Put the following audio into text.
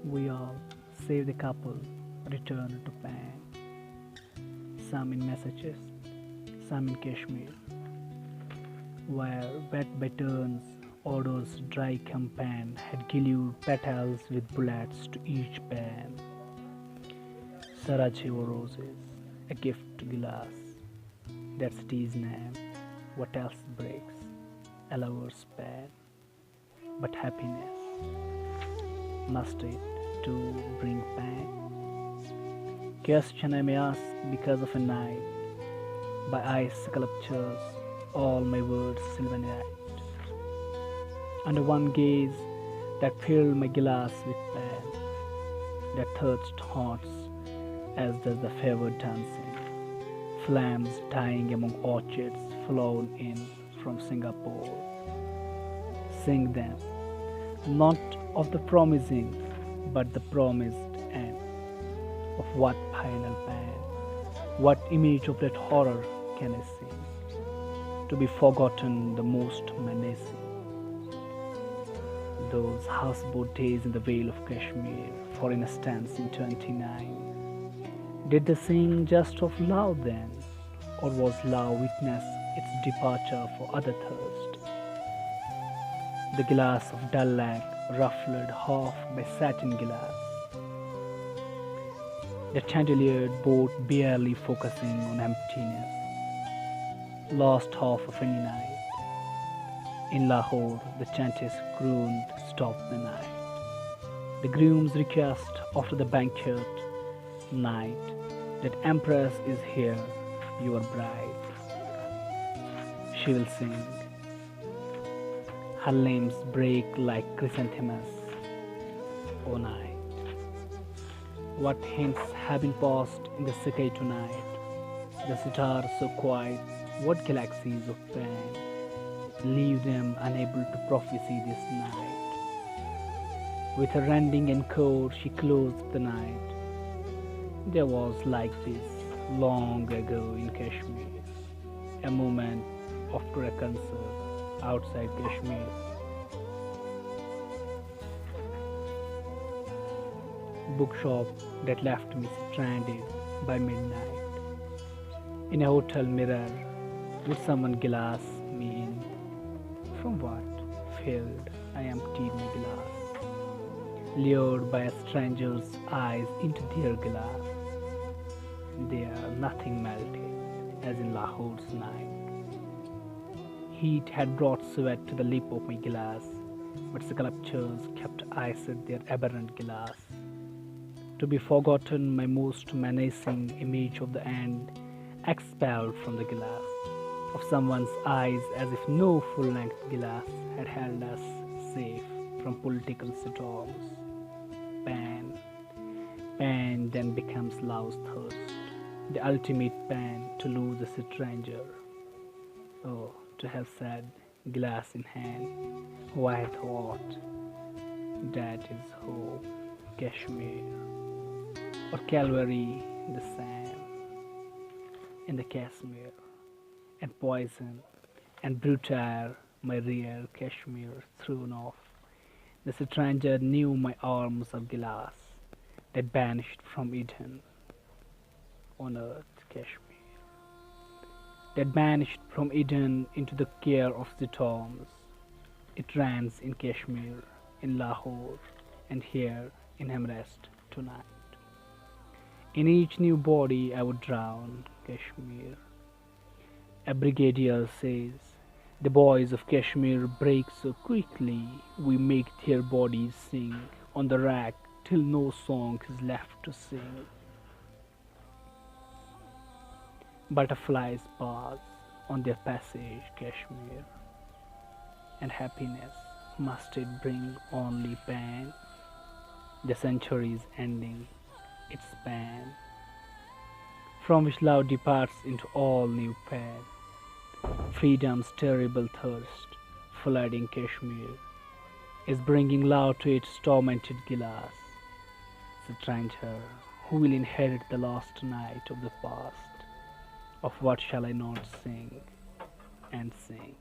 We all, save the couple, return to Pan. Some in Massachusetts, some in Kashmir, where wet by turns, odors dry campan had glued petals with bullets to each pan. Sarajevo roses, a gift to Gilas. That city's name, what else breaks? A lover's pan, but happiness. Must it too bring pain? Question I may ask because of a night, by ice sculptures, all my words silvanite. Under one gaze that filled my glass with pain, that thirst haunts as does the favored dancing, flames dying among orchids flown in from Singapore. Sing them, not of the promising, but the promised end. Of what final pan, what image of that horror can I sing? To be forgotten, the most menacing. Those houseboat days in the Vale of Kashmir, for instance, in 29. Did they sing just of love then, or was love witness its departure for other thirst? The glass of dull lag, ruffled half by satin glass. The chandeliered boat barely focusing on emptiness. Lost half of any night. In Lahore, the chanties crooned, stop the night. The groom's request after the banquet night, that Empress is here, your bride. She will sing. Her limbs break like chrysanthemums, O night. What hints have been passed in the sky tonight? The stars so quiet, what galaxies of pain leave them unable to prophesy this night. With a rending encore, she closed the night. There was like this long ago in Kashmir, a moment after a concert outside Kashmir. Bookshop that left me stranded by midnight. In a hotel mirror, would someone glass me in? From what field I emptied my glass, lured by a stranger's eyes into their glass. There nothing melted, as in Lahore's night. Heat had brought sweat to the lip of my glass, but sculptures kept iced their aberrant glass. To be forgotten, my most menacing image of the end, expelled from the glass of someone's eyes, as if no full-length glass had held us safe from political storms. Pain then becomes love's thirst, the ultimate pain to lose a stranger. Oh, to have said, glass in hand, why thought that is hope, Kashmir, or Calvary, the sand, in the Kashmir, and poison and brutal, my real Kashmir thrown off. The stranger knew my arms of glass that banished from Eden on earth, Kashmir, that banished from Eden into the care of the storms. It rains in Kashmir, in Lahore, and here in Hamrest tonight. In each new body I would drown, Kashmir. A brigadier says, the boys of Kashmir break so quickly, we make their bodies sing on the rack till no song is left to sing. Butterflies pass on their passage, Kashmir, and happiness, must it bring only pain? The centuries ending its span, from which love departs into all new pain. Freedom's terrible thirst, flooding Kashmir, is bringing love to its tormented glass. Stranger, who will inherit the last night of the past? Of what shall I not sing and sing?